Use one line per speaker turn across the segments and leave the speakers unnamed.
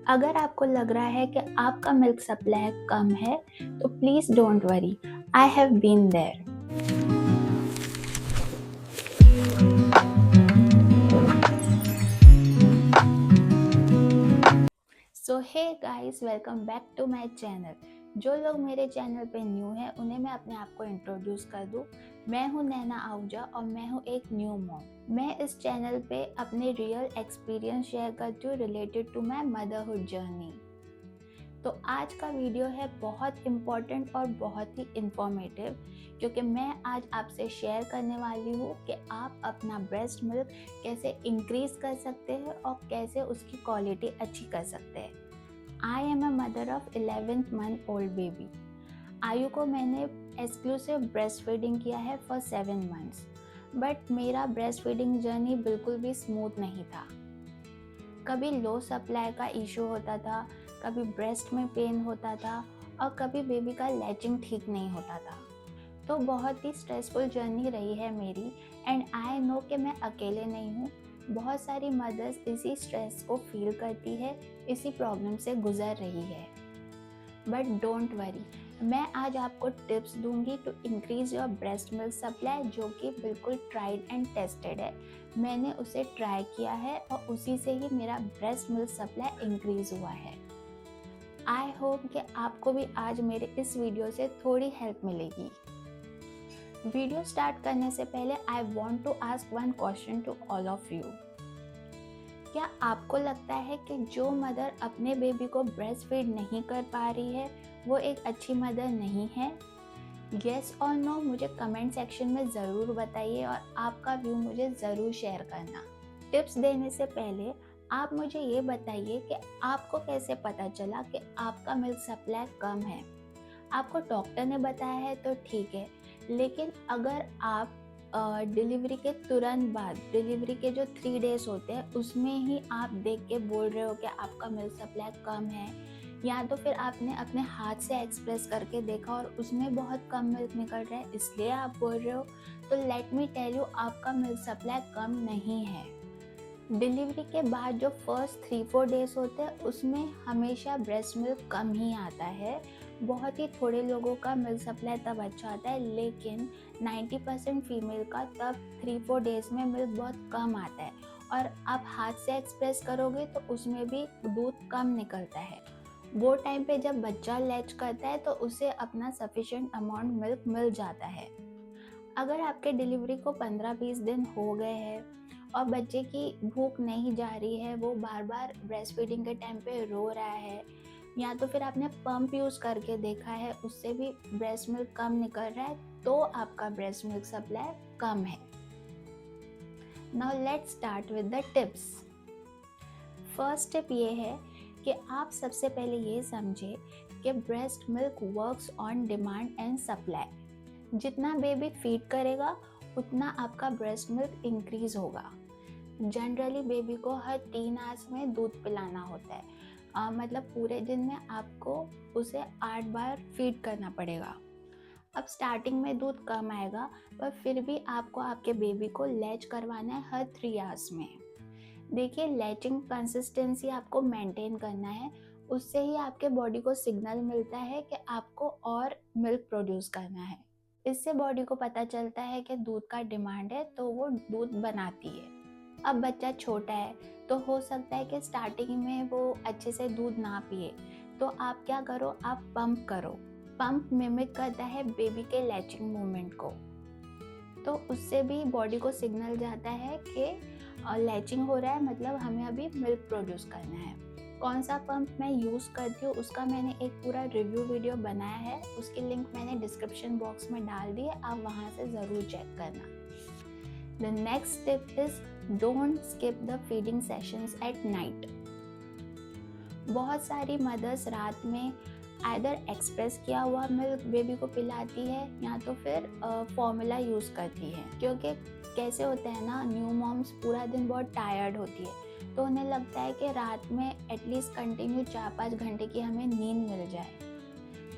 अगर आपको लग रहा है कि आपका मिल्क सप्लाई कम है तो please don't worry, I have been there. So hey guys, welcome back to my channel. जो लोग मेरे चैनल पे न्यू हैं उन्हें मैं अपने आप को इंट्रोड्यूस कर दूं। मैं हूं नैना आहूजा और मैं हूं एक न्यू मॉम। मैं इस चैनल पे अपने रियल एक्सपीरियंस शेयर करती हूँ related to my motherhood journey. तो आज का वीडियो है बहुत इम्पॉर्टेंट और बहुत ही इंफॉर्मेटिव, क्योंकि मैं आज आपसे शेयर करने वाली हूँ कि आप अपना ब्रेस्ट मिल्क कैसे इंक्रीज कर सकते हैं और कैसे उसकी क्वालिटी अच्छी कर सकते हैं। I am a mother of 11th month old baby. आयु को मैंने एक्सक्लूसिव ब्रेस्ट फीडिंग किया है फॉर 7 months, बट मेरा ब्रेस्ट फीडिंग जर्नी बिल्कुल भी स्मूथ नहीं था। कभी लो सप्लाई का इशू होता था, कभी ब्रेस्ट में पेन होता था और कभी बेबी का लैचिंग ठीक नहीं होता था। तो बहुत ही स्ट्रेसफुल जर्नी रही है मेरी, एंड आई नो कि मैं अकेले नहीं हूँ। बहुत सारी मदर्स इसी स्ट्रेस को फील करती है, इसी प्रॉब्लम से गुजर रही है। बट डोंट वरी, मैं आज आपको टिप्स दूंगी to increase your breast milk supply, जो कि बिल्कुल ट्राइड एंड टेस्टेड है। मैंने उसे ट्राई किया है और उसी से ही मेरा ब्रेस्ट मिल्क सप्लाई इंक्रीज हुआ है। आई होप कि आपको भी आज मेरे इस वीडियो से थोड़ी हेल्प मिलेगी। वीडियो स्टार्ट करने से पहले I want to ask one question to all of you. क्या आपको लगता है कि जो मदर अपने बेबी को ब्रेस्ट फीड नहीं कर पा रही है वो एक अच्छी मदर नहीं है? येस और नो मुझे कमेंट सेक्शन में ज़रूर बताइए और आपका व्यू मुझे ज़रूर शेयर करना। टिप्स देने से पहले आप मुझे ये बताइए कि आपको कैसे पता चला कि आपका मिल्क सप्लाई कम है। आपको डॉक्टर ने बताया है तो ठीक है, लेकिन अगर आप डिलीवरी के तुरंत बाद, डिलीवरी के जो 3 डेज होते हैं उसमें ही आप देख के बोल रहे हो कि आपका मिल्क सप्लाई कम है, या तो फिर आपने अपने हाथ से एक्सप्रेस करके देखा और उसमें बहुत कम मिल्क निकल रहा है इसलिए आप बोल रहे हो, तो लेट मी टेल यू, आपका मिल्क सप्लाई कम नहीं है। डिलीवरी के बाद जो फर्स्ट 3-4 डेज होते हैं उसमें हमेशा ब्रेस्ट मिल्क कम ही आता है। बहुत ही थोड़े लोगों का मिल्क सप्लाई तब अच्छा आता है, लेकिन 90% फीमेल का तब 3-4 डेज में मिल्क बहुत कम आता है, और आप हाथ से एक्सप्रेस करोगे तो उसमें भी दूध कम निकलता है। वो टाइम पे जब बच्चा लैच करता है तो उसे अपना सफिशिएंट अमाउंट मिल्क मिल जाता है। अगर आपके डिलीवरी को 15-20 दिन हो गए हैं और बच्चे की भूख नहीं जा रही है, वो बार बार ब्रेस्ट फीडिंग के टाइम पे रो रहा है, या तो फिर आपने पंप यूज़ करके देखा है उससे भी ब्रेस्ट मिल्क कम निकल रहा है, तो आपका ब्रेस्ट मिल्क सप्लाई कम है। Now let's start with the tips. First tip ये है कि आप सबसे पहले ये समझे कि breast milk works on demand and supply. जितना बेबी फीड करेगा उतना आपका ब्रेस्ट मिल्क इंक्रीज होगा। जनरली बेबी को हर 3 आवर्स में दूध पिलाना होता है, मतलब पूरे दिन में आपको उसे 8 बार फीड करना पड़ेगा। अब स्टार्टिंग में दूध कम आएगा, पर फिर भी आपको आपके बेबी को लैच करवाना है हर 3 आवर्स में। देखिए, लैचिंग कंसिस्टेंसी आपको मेंटेन करना है, उससे ही आपके बॉडी को सिग्नल मिलता है कि आपको और मिल्क प्रोड्यूस करना है। इससे बॉडी को पता चलता है कि दूध का डिमांड है तो वो दूध बनाती है। अब बच्चा छोटा है तो हो सकता है कि स्टार्टिंग में वो अच्छे से दूध ना पिए, तो आप क्या करो, आप पंप करो। पंप मिमिक करता है बेबी के लैचिंग मूवमेंट को, तो उससे भी बॉडी को सिग्नल जाता है कि लैचिंग हो रहा है, मतलब हमें अभी मिल्क प्रोड्यूस करना है। कौन सा पंप मैं यूज़ करती हूँ उसका मैंने एक पूरा रिव्यू वीडियो बनाया है, उसकी लिंक मैंने डिस्क्रिप्शन बॉक्स में डाल दी है, आप वहाँ से ज़रूर चेक करना। The next tip is don't skip the feeding sessions at night. बहुत सारी मदर्स रात में आइदर एक्सप्रेस किया हुआ मिल्क बेबी को पिलाती है या तो फिर फॉर्मूला यूज़ करती है, क्योंकि कैसे होता है ना, न्यू मॉम्स पूरा दिन बहुत टायर्ड होती है तो उन्हें लगता है कि रात में एटलीस्ट कंटिन्यू 4-5 घंटे की हमें नींद मिल जाए,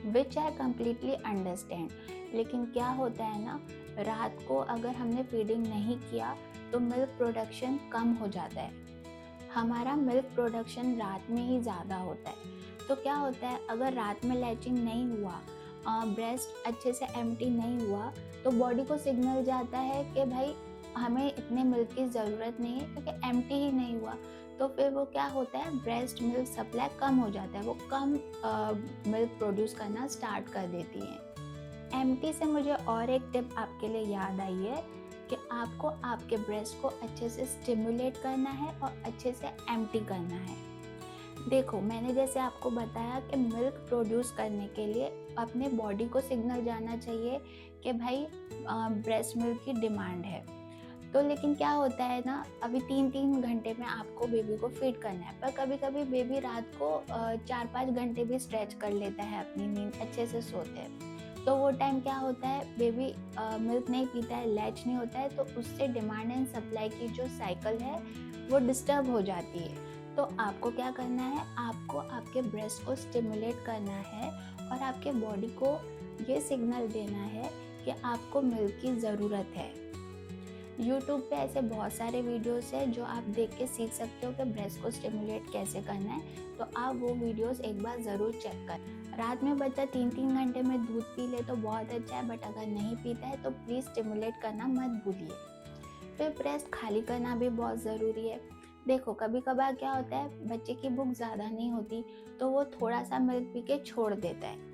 विच आई कम्प्लीटली अंडरस्टैंड। लेकिन क्या होता है ना, रात को अगर हमने फीडिंग नहीं किया तो मिल्क प्रोडक्शन कम हो जाता है। हमारा मिल्क प्रोडक्शन रात में ही ज़्यादा होता है। तो क्या होता है, अगर रात में लैचिंग नहीं हुआ, ब्रेस्ट अच्छे से एम्प्टी नहीं हुआ, तो बॉडी को सिग्नल जाता है कि भाई हमें इतने मिल्क की ज़रूरत नहीं है, क्योंकि एम्प्टी ही नहीं हुआ। तो फिर वो क्या होता है, ब्रेस्ट मिल्क सप्लाई कम हो जाता है, वो कम मिल्क प्रोड्यूस करना स्टार्ट कर देती हैं। एम्प्टी से मुझे और एक टिप आपके लिए याद आई है कि आपको आपके ब्रेस्ट को अच्छे से स्टिमुलेट करना है और अच्छे से एम्प्टी करना है। देखो, मैंने जैसे आपको बताया कि मिल्क प्रोड्यूस करने के लिए अपने बॉडी को सिग्नल जाना चाहिए कि भाई ब्रेस्ट मिल्क की डिमांड है। तो लेकिन क्या होता है ना, अभी 3-3 घंटे में आपको बेबी को फीड करना है, पर कभी कभी बेबी रात को 4-5 घंटे भी स्ट्रेच कर लेता है, अपनी नींद अच्छे से सोते हैं। तो वो टाइम क्या होता है, बेबी मिल्क नहीं पीता है, लैच नहीं होता है, तो उससे डिमांड एंड सप्लाई की जो साइकिल है वो डिस्टर्ब हो जाती है। तो आपको क्या करना है, आपको आपके ब्रेस्ट को स्टिमुलेट करना है और आपके बॉडी को ये सिग्नल देना है कि आपको मिल्क की ज़रूरत है। यूट्यूब पे ऐसे बहुत सारे वीडियोस है जो आप देख के सीख सकते हो कि ब्रेस्ट को स्टिमुलेट कैसे करना है, तो आप वो वीडियोस एक बार ज़रूर चेक करें। रात में बच्चा 3-3 घंटे में दूध पी ले तो बहुत अच्छा है, बट अगर नहीं पीता है तो प्लीज़ स्टिमुलेट करना मत भूलिए। फिर ब्रेस्ट खाली करना भी बहुत ज़रूरी है। देखो, कभी कभार क्या होता है, बच्चे की भूख ज़्यादा नहीं होती तो वो थोड़ा सा मिल्क पी के छोड़ देता है।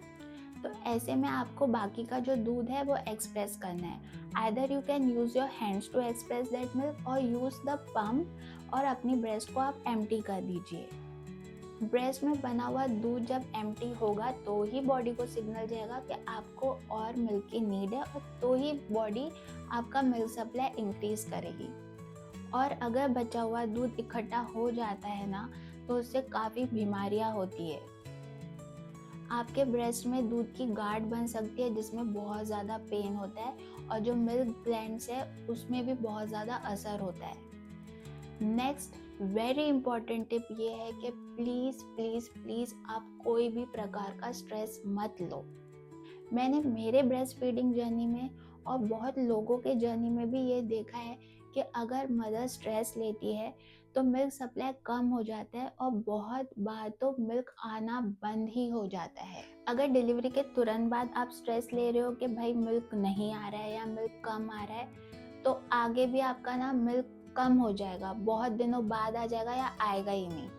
तो ऐसे में आपको बाकी का जो दूध है वो एक्सप्रेस करना है। Either you can use your hands to express that milk और यूज़ द पम्प, और अपनी ब्रेस्ट को आप एम्प्टी कर दीजिए। ब्रेस्ट में बना हुआ दूध जब एम्प्टी होगा तो ही बॉडी को सिग्नल जाएगा कि आपको और मिल्क की नीड है, और तो ही बॉडी आपका मिल्क सप्लाई इंक्रीज करेगी। और अगर बचा हुआ दूध इकट्ठा हो जाता है ना, तो उससे काफ़ी बीमारियां होती है। आपके ब्रेस्ट में दूध की गांठ बन सकती है जिसमें बहुत ज़्यादा पेन होता है, और जो मिल्क ग्लैंड्स है उसमें भी बहुत ज़्यादा असर होता है। नेक्स्ट वेरी इंपॉर्टेंट टिप ये है कि प्लीज़ प्लीज़ प्लीज़ आप कोई भी प्रकार का स्ट्रेस मत लो। मैंने मेरे ब्रेस्ट फीडिंग जर्नी में और बहुत लोगों के जर्नी में भी ये देखा है कि अगर मदर स्ट्रेस लेती है तो मिल्क सप्लाई कम हो जाता है, और बहुत बार तो मिल्क आना बंद ही हो जाता है। अगर डिलीवरी के तुरंत बाद आप स्ट्रेस ले रहे हो कि भाई मिल्क नहीं आ रहा है या मिल्क कम आ रहा है, तो आगे भी आपका ना मिल्क कम हो जाएगा, बहुत दिनों बाद आ जाएगा या आएगा ही नहीं।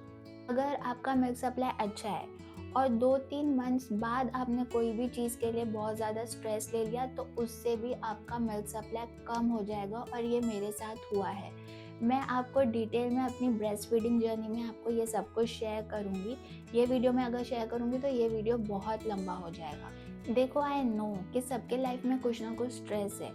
अगर आपका मिल्क सप्लाई अच्छा है और 2-3 मंथ्स बाद आपने कोई भी चीज़ के लिए बहुत ज़्यादा स्ट्रेस ले लिया, तो उससे भी आपका मिल्क सप्लाई कम हो जाएगा, और ये मेरे साथ हुआ है। मैं आपको डिटेल में अपनी ब्रेस्ट फीडिंग जर्नी में आपको ये सब कुछ शेयर करूँगी। ये वीडियो मैं अगर शेयर करूँगी तो ये वीडियो बहुत लंबा हो जाएगा। देखो, आई नो कि सबके लाइफ में कुछ ना कुछ स्ट्रेस है,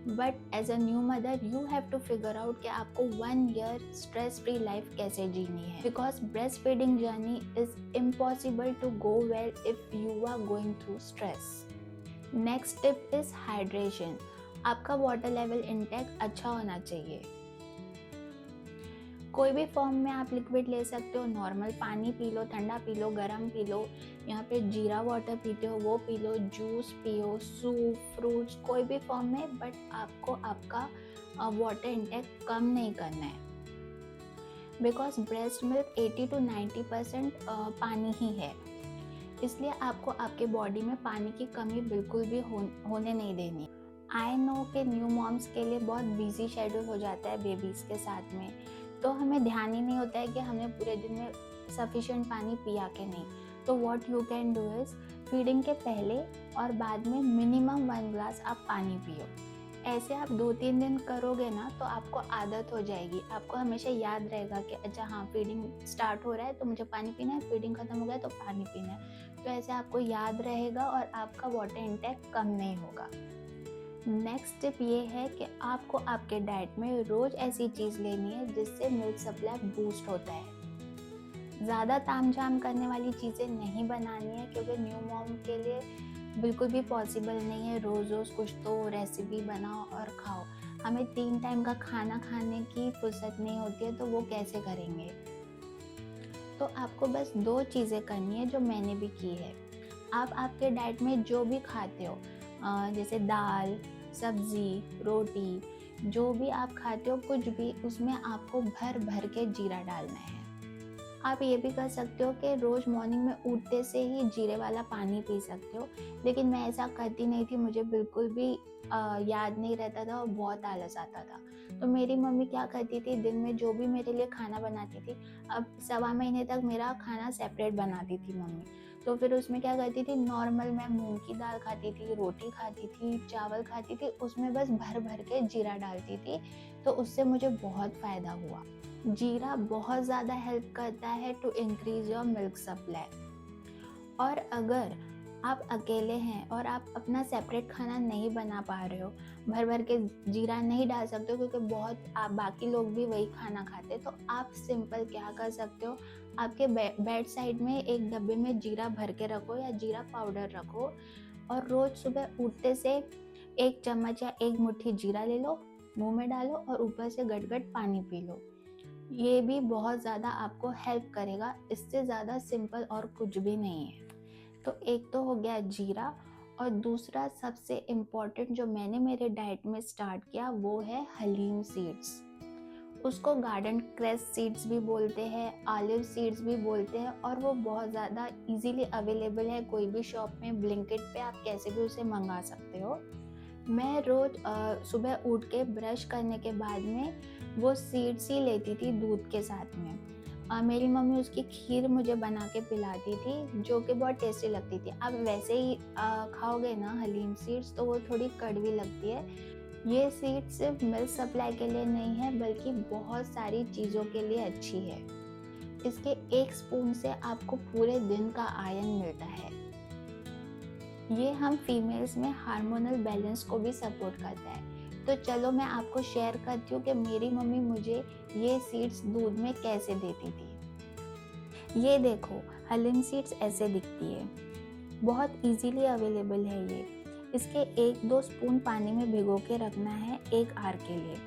but as a new mother you have to figure out कि आपको 1 ईयर स्ट्रेस फ्री लाइफ कैसे जीनी है, because breast feeding journey is impossible to go well if you are going through stress. Next tip is hydration. आपका water level intake अच्छा होना चाहिए। कोई भी फॉर्म में आप लिक्विड ले सकते हो, नॉर्मल पानी पी लो, ठंडा पी लो, गर्म पी लो, यहाँ पे जीरा वाटर पीते हो वो पी लो, जूस पियो, सूप, फ्रूट्स, कोई भी फॉर्म में, बट आपको आपका वाटर इंटेक कम नहीं करना है, बिकॉज ब्रेस्ट मिल्क 80-90% पानी ही है। इसलिए आपको आपके बॉडी में पानी की कमी बिल्कुल भी होने नहीं देनी। आई नो कि न्यू मॉम्स के लिए बहुत बिजी शेड्यूल हो जाता है बेबीज़ के साथ में, तो हमें ध्यान ही नहीं होता है कि हमने पूरे दिन में सफिशिएंट पानी पिया कि नहीं। तो what you can do is, feeding के पहले और बाद में मिनिमम 1 ग्लास आप पानी पियो। ऐसे आप 2-3 दिन करोगे ना तो आपको आदत हो जाएगी, आपको हमेशा याद रहेगा कि अच्छा हाँ, फीडिंग स्टार्ट हो रहा है तो मुझे पानी पीना है, फीडिंग ख़त्म हो गया तो पानी पीना है। तो ऐसे आपको याद रहेगा और आपका वाटर इंटेक कम नहीं होगा। नेक्स्ट टिप ये है कि आपको आपके डाइट में रोज़ ऐसी चीज़ लेनी है जिससे मिल्क सप्लाई बूस्ट होता है। ज़्यादा तामझाम करने वाली चीज़ें नहीं बनानी है, क्योंकि न्यू मॉम के लिए बिल्कुल भी पॉसिबल नहीं है रोज़ रोज़ कुछ तो रेसिपी बनाओ और खाओ। हमें 3 टाइम का खाना खाने की फुर्सत नहीं होती है, तो वो कैसे करेंगे। तो आपको बस 2 चीज़ें करनी है जो मैंने भी की है। आप आपके डाइट में जो भी खाते हो, जैसे दाल, सब्ज़ी, रोटी, जो भी आप खाते हो कुछ भी, उसमें आपको भर भर के जीरा डालना है। आप ये भी कर सकते हो कि रोज़ मॉर्निंग में उठते से ही जीरे वाला पानी पी सकते हो, लेकिन मैं ऐसा करती नहीं थी, मुझे बिल्कुल भी याद नहीं रहता था और बहुत आलस आता था। तो मेरी मम्मी क्या करती थी, दिन में जो भी मेरे लिए खाना बनाती थी, अब सवा महीने तक मेरा खाना सेपरेट बनाती थी मम्मी। तो फिर उसमें क्या करती थी, नॉर्मल मैं मूँग की दाल खाती थी, रोटी खाती थी, चावल खाती थी, उसमें बस भर-भर के जीरा डालती थी, तो उससे मुझे बहुत फ़ायदा हुआ। जीरा बहुत ज़्यादा हेल्प करता है to increase your milk supply. और अगर आप अकेले हैं और आप अपना सेपरेट खाना नहीं बना पा रहे हो, भर भर के जीरा नहीं डाल सकते हो क्योंकि बहुत आप बाकी लोग भी वही खाना खाते हैं, तो आप सिंपल क्या कर सकते हो, आपके बेड साइड में एक डब्बे में जीरा भर के रखो या जीरा पाउडर रखो, और रोज़ सुबह उठते से 1 चम्मच या 1 मुट्ठी जीरा ले लो, मुंह में डालो और ऊपर से गट-गट पानी पी लो। ये भी बहुत ज़्यादा आपको हेल्प करेगा, इससे ज़्यादा सिंपल और कुछ भी नहीं है। तो एक तो हो गया जीरा, और दूसरा सबसे इम्पोर्टेंट जो मैंने मेरे डाइट में स्टार्ट किया वो है हलीम सीड्स। उसको गार्डन क्रेस सीड्स भी बोलते हैं, ऑलिव सीड्स भी बोलते हैं, और वो बहुत ज़्यादा इजीली अवेलेबल है कोई भी शॉप में, ब्लिंकिट पे आप कैसे भी उसे मंगा सकते हो। मैं रोज़ सुबह उठ के ब्रश करने के बाद में वो सीड्स ही लेती थी दूध के साथ में। मेरी मम्मी उसकी खीर मुझे बना के पिलाती थी, जो कि बहुत टेस्टी लगती थी। आप वैसे ही खाओगे ना हलीम सीड्स, तो वो थोड़ी कड़वी लगती है। ये सीड सिर्फ मिल्क सप्लाई के लिए नहीं है, बल्कि बहुत सारी चीज़ों के लिए अच्छी है। इसके 1 स्पून से आपको पूरे दिन का आयरन मिलता है। ये हम फीमेल्स में हार्मोनल बैलेंस को भी सपोर्ट करता है। तो चलो मैं आपको शेयर करती हूँ कि मेरी मम्मी मुझे ये सीड्स दूध में कैसे देती थी। ये देखो, हलीम सीड्स ऐसे दिखती है, बहुत इजीली अवेलेबल है ये। इसके 1-2 स्पून पानी में भिगो के रखना है 1 आवर के लिए।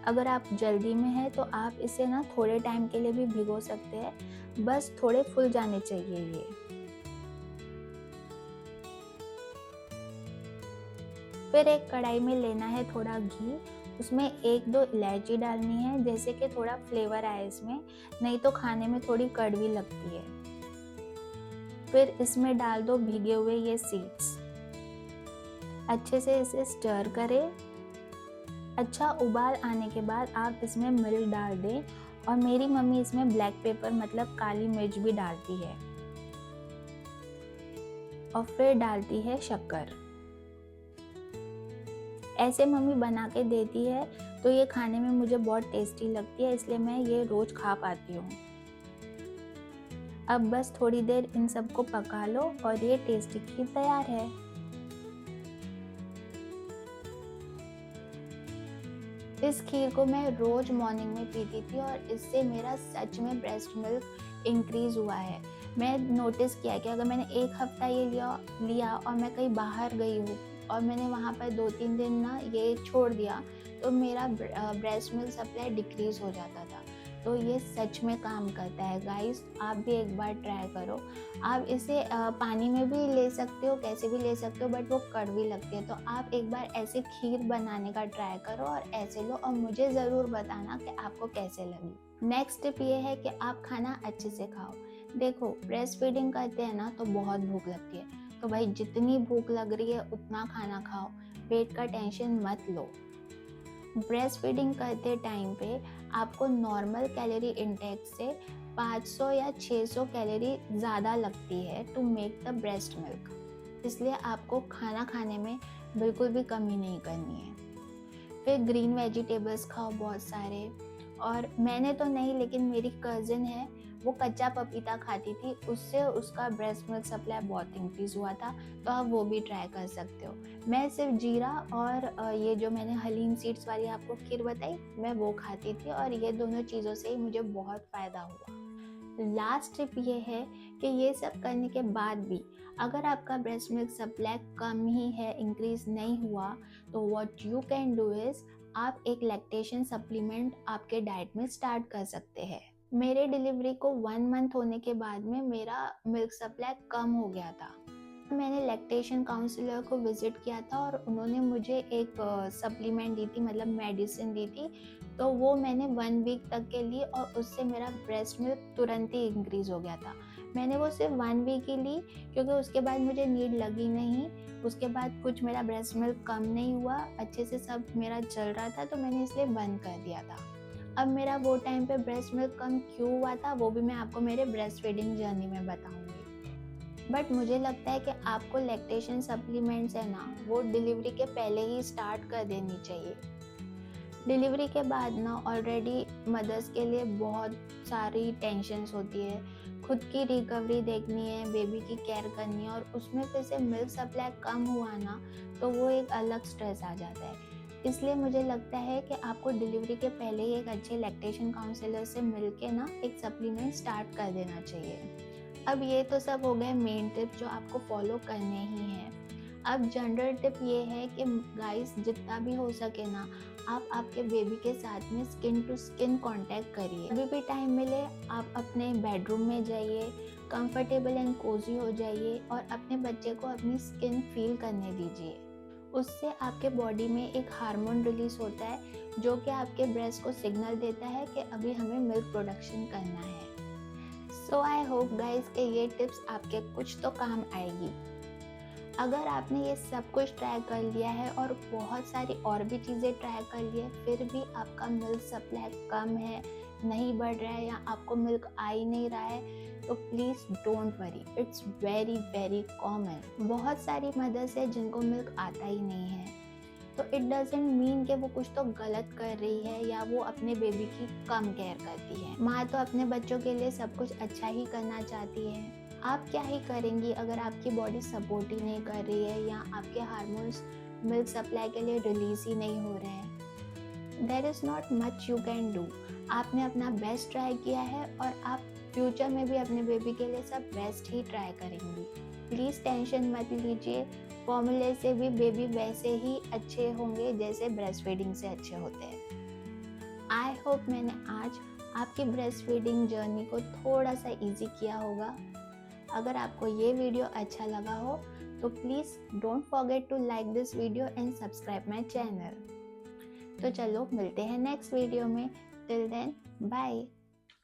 अगर आप जल्दी में हैं तो आप इसे ना थोड़े टाइम के लिए भी भिगो सकते हैं, बस थोड़े फूल जाने चाहिए ये। फिर एक कढ़ाई में लेना है थोड़ा घी, उसमें 1-2 इलायची डालनी है, जैसे कि थोड़ा फ्लेवर आए इसमें, नहीं तो खाने में थोड़ी कड़वी लगती है। फिर इसमें डाल दो भीगे हुए ये सीड्स, अच्छे से इसे स्टर करें। अच्छा उबाल आने के बाद आप इसमें मिल्क डाल दें, और मेरी मम्मी इसमें ब्लैक पेपर मतलब काली मिर्च भी डालती है, और फिर डालती है शक्कर। ऐसे मम्मी बना के देती है तो ये खाने में मुझे बहुत टेस्टी लगती है, इसलिए मैं ये रोज़ खा पाती हूँ। अब बस थोड़ी देर इन सबको पका लो और ये टेस्टी खीर तैयार है। इस खीर को मैं रोज़ मॉर्निंग में पीती थी और इससे मेरा सच में ब्रेस्ट मिल्क इंक्रीज़ हुआ है। मैं नोटिस किया कि अगर मैंने 1 हफ्ता ये लिया और मैं कहीं बाहर गई हूँ और मैंने वहाँ पर 2-3 दिन ना ये छोड़ दिया, तो मेरा ब्रेस्ट मिल्क सप्लाई डिक्रीज़ हो जाता था। तो ये सच में काम करता है गाइस, आप भी एक बार ट्राई करो। आप इसे पानी में भी ले सकते हो, कैसे भी ले सकते हो, बट वो कड़वी लगती है। तो आप एक बार ऐसे खीर बनाने का ट्राई करो और ऐसे लो, और मुझे ज़रूर बताना कि आपको कैसे लगी। नेक्स्ट टिप ये है कि आप खाना अच्छे से खाओ। देखो, ब्रेस्ट फीडिंग करते हैं ना तो बहुत भूख लगती है, तो भाई जितनी भूख लग रही है उतना खाना खाओ, पेट का टेंशन मत लो। ब्रेस्ट फीडिंग करते टाइम पे आपको नॉर्मल कैलोरी इंटेक से 500 या 600 कैलोरी ज़्यादा लगती है to make the breast milk, इसलिए आपको खाना खाने में बिल्कुल भी कमी नहीं करनी है। फिर ग्रीन वेजिटेबल्स खाओ बहुत सारे, और मैंने तो नहीं, लेकिन मेरी कज़िन है, वो कच्चा पपीता खाती थी, उससे उसका ब्रेस्ट मिल्क सप्लाई बहुत इंक्रीज़ हुआ था, तो आप वो भी ट्राई कर सकते हो। मैं सिर्फ जीरा और ये जो मैंने हलीम सीड्स वाली आपको खीर बताई, मैं वो खाती थी, और ये दोनों चीज़ों से ही मुझे बहुत फ़ायदा हुआ। लास्ट टिप ये है कि ये सब करने के बाद भी अगर आपका ब्रेस्ट मिल्क सप्लाई कम ही है, इंक्रीज़ नहीं हुआ, तो what you can do is आप एक लैक्टेशन सप्लीमेंट आपके डाइट में स्टार्ट कर सकते हैं। मेरे डिलीवरी को 1 मंथ होने के बाद में मेरा मिल्क सप्लाई कम हो गया था। मैंने लैक्टेशन काउंसलर को विज़िट किया था और उन्होंने मुझे एक सप्लीमेंट दी थी, मतलब मेडिसिन दी थी, तो वो मैंने 1 वीक तक के ली और उससे मेरा ब्रेस्ट मिल्क तुरंत ही इंक्रीज़ हो गया था। मैंने वो सिर्फ 1 वीक ही ली क्योंकि उसके बाद मुझे नीड लगी नहीं। उसके बाद कुछ मेरा ब्रेस्ट मिल्क कम नहीं हुआ, अच्छे से सब मेरा चल रहा था, तो मैंने इसलिए बंद कर दिया था। अब मेरा वो टाइम पे ब्रेस्ट मिल्क कम क्यों हुआ था वो भी मैं आपको मेरे ब्रेस्ट फीडिंग जर्नी में बताऊंगी। बट मुझे लगता है कि आपको लैक्टेशन सप्लीमेंट्स है ना, वो डिलीवरी के पहले ही स्टार्ट कर देनी चाहिए। डिलीवरी के बाद ना ऑलरेडी मदर्स के लिए बहुत सारी टेंशन्स होती है, खुद की रिकवरी देखनी है, बेबी की केयर करनी है, और उसमें फिर से मिल्क सप्लाई कम हुआ ना तो वो एक अलग स्ट्रेस आ जाता है। इसलिए मुझे लगता है कि आपको डिलीवरी के पहले ही एक अच्छे लैक्टेशन काउंसलर से मिलके ना एक सप्लीमेंट स्टार्ट कर देना चाहिए। अब ये तो सब हो गए मेन टिप जो आपको फॉलो करने ही हैं। अब जनरल टिप ये है कि गाइस जितना भी हो सके ना, आप आपके बेबी के साथ में स्किन टू स्किन कांटेक्ट करिए। अभी भी टाइम मिले आप अपने बेडरूम में जाइए, कंफर्टेबल एंड कोजी हो जाइए और अपने बच्चे को अपनी स्किन फील करने दीजिए। उससे आपके बॉडी में एक हार्मोन रिलीज होता है जो कि आपके ब्रेस्ट को सिग्नल देता है कि अभी हमें मिल्क प्रोडक्शन करना है। सो आई होप गाइस कि ये टिप्स आपके कुछ तो काम आएगी। अगर आपने ये सब कुछ ट्राई कर लिया है और बहुत सारी और भी चीज़ें ट्राई कर ली है, फिर भी आपका मिल्क सप्लाई कम है, नहीं बढ़ रहा है या आपको मिल्क आ ही नहीं रहा है, तो please don't worry, it's very very common. बहुत सारी मदर्स है जिनको मिल्क आता ही नहीं है, तो इट डजेंट मीन कि वो कुछ तो गलत कर रही है या वो अपने बेबी की कम केयर करती है। माँ तो अपने बच्चों के लिए सब कुछ अच्छा ही करना चाहती है। आप क्या ही करेंगी अगर आपकी बॉडी सपोर्ट ही नहीं कर रही है या आपके हार्मोन्स मिल्क सप्लाई के लिए रिलीज ही नहीं हो रहे हैं। There is not much you can do. आपने अपना बेस्ट ट्राई किया है और आप फ्यूचर में भी अपने बेबी के लिए सब बेस्ट ही ट्राई करेंगी। प्लीज़ टेंशन मत लीजिए, फॉर्मूले से भी बेबी वैसे ही अच्छे होंगे जैसे ब्रेस्ट फीडिंग से अच्छे होते हैं। आई होप मैंने आज आपकी ब्रेस्ट फीडिंग जर्नी को थोड़ा सा इजी किया होगा। अगर आपको ये वीडियो अच्छा लगा हो तो please don't forget to like this video and subscribe my channel. तो चलो मिलते हैं नेक्स्ट वीडियो में। Till then bye.